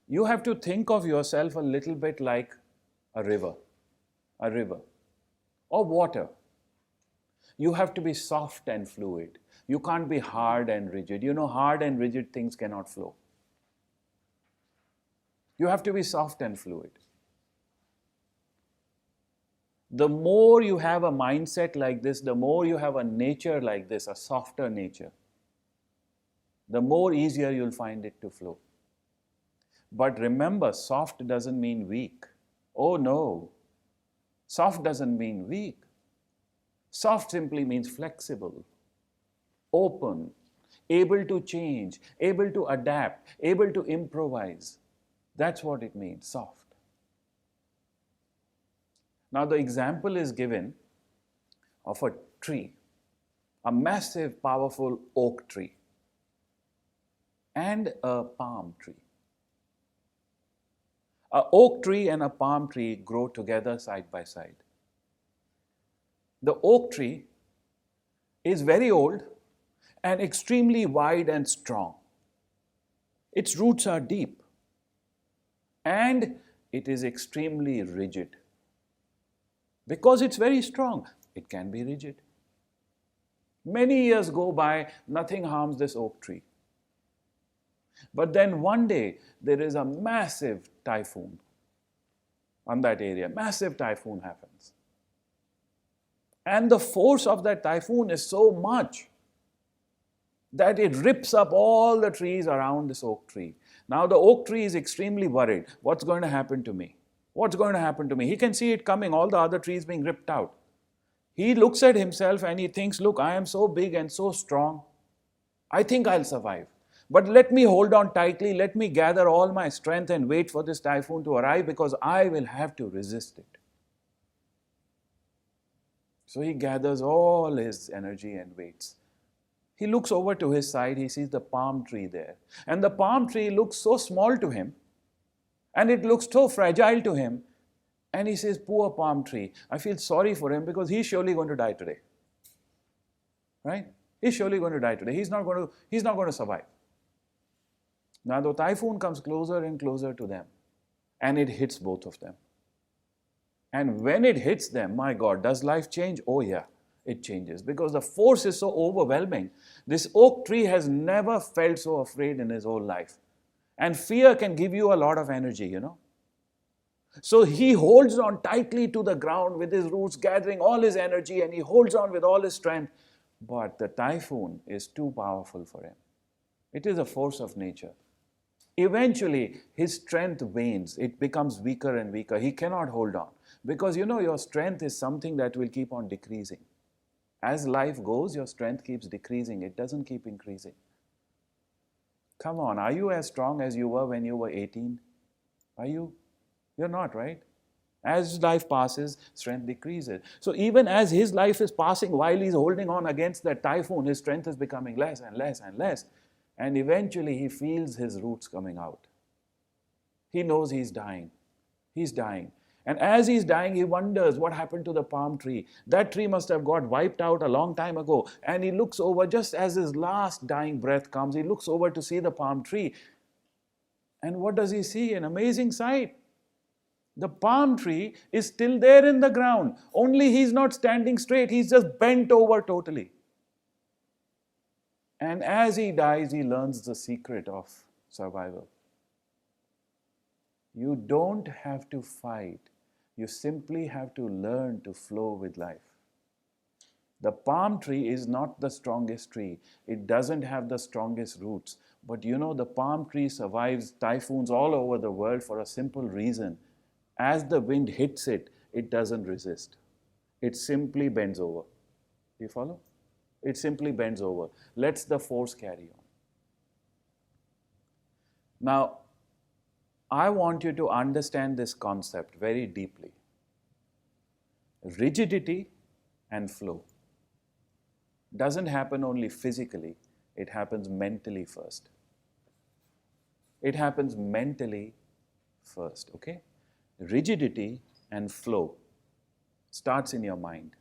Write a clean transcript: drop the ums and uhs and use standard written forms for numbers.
You have to think of yourself a little bit like a river, a river, or water. You have to be soft and fluid. You can't be hard and rigid. You know, hard and rigid things cannot flow. You have to be soft and fluid. The more you have a mindset like this, the more you have a nature like this, a softer nature, the more easier you'll find it to flow. But remember, soft doesn't mean weak. Oh no, soft doesn't mean weak. Soft simply means flexible, open, able to change, able to adapt, able to improvise. That's what it means, soft. Now the example is given of a tree, a massive, powerful oak tree, and a palm tree. An oak tree and a palm tree grow together side by side. The oak tree is very old and extremely wide and strong. Its roots are deep and it is extremely rigid. Because it's very strong, it can be rigid. Many years go by, nothing harms this oak tree. But then one day, there is a massive typhoon on that area. Massive typhoon happens. And the force of that typhoon is so much that it rips up all the trees around this oak tree. Now the oak tree is extremely worried. What's going to happen to me? What's going to happen to me? He can see it coming, all the other trees being ripped out. He looks at himself and he thinks, look, I am so big and so strong. I think I'll survive. But let me hold on tightly. Let me gather all my strength and wait for this typhoon to arrive because I will have to resist it. So he gathers all his energy and waits. He looks over to his side. He sees the palm tree there. And the palm tree looks so small to him. And it looks so fragile to him. And he says, poor palm tree. I feel sorry for him because he's surely going to die today. Right? He's surely going to die today. He's not going to survive. Now the typhoon comes closer and closer to them. And it hits both of them. And when it hits them, my God, does life change? Oh yeah, it changes. Because the force is so overwhelming. This oak tree has never felt so afraid in his whole life. And fear can give you a lot of energy, you know. So he holds on tightly to the ground with his roots, gathering all his energy, and he holds on with all his strength. But the typhoon is too powerful for him. It is a force of nature. Eventually, his strength wanes. It becomes weaker and weaker. He cannot hold on. Because you know, your strength is something that will keep on decreasing. As life goes, your strength keeps decreasing. It doesn't keep increasing. Come on, are you as strong as you were when you were 18? Are you? You're not, right? As life passes, strength decreases. So even as his life is passing, while he's holding on against that typhoon, his strength is becoming less and less and less. And eventually he feels his roots coming out. He knows he's dying. He's dying. And as he's dying, he wonders what happened to the palm tree. That tree must have got wiped out a long time ago. And he looks over, just as his last dying breath comes, he looks over to see the palm tree. And what does he see? An amazing sight. The palm tree is still there in the ground. Only he's not standing straight. He's just bent over totally. And as he dies, he learns the secret of survival. You don't have to fight. You simply have to learn to flow with life. The palm tree is not the strongest tree. It doesn't have the strongest roots. But you know, the palm tree survives typhoons all over the world for a simple reason. As the wind hits it, it doesn't resist. It simply bends over. Do you follow? It simply bends over. Lets the force carry on. Now, I want you to understand this concept very deeply. Rigidity and flow doesn't happen only physically, it happens mentally first. It happens mentally first, okay? Rigidity and flow starts in your mind.